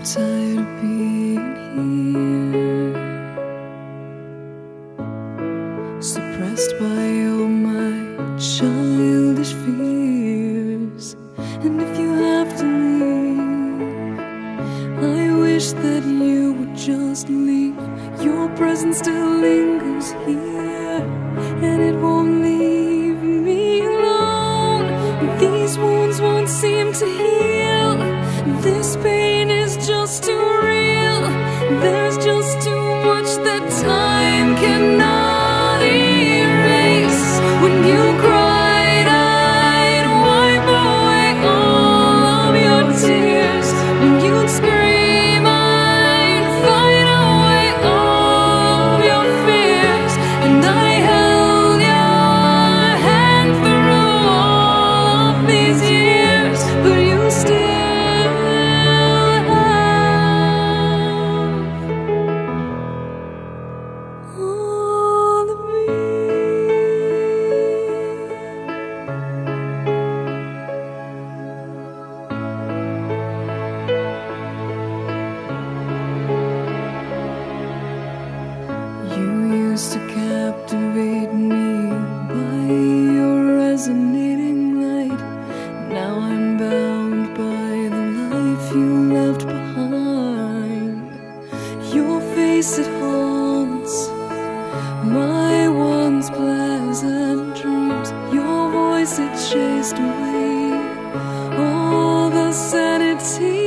tired of being here, suppressed by all my childish fears. And if you have to leave, I wish that you would just leave. Your presence still lingers here, and it won't leave me alone. These wounds won't seem to heal. This pain is just too real. There's just too much that time cannot erase. When you cried, I'd wipe away all of your tears. When you'd scream, I'd fight away all of your fears. And I held your hand through all of these years, but you still used to captivate me by your resonating light. Now I'm bound by the life you left behind. Your face, it haunts my once pleasant dreams. Your voice, it chased away all the sanity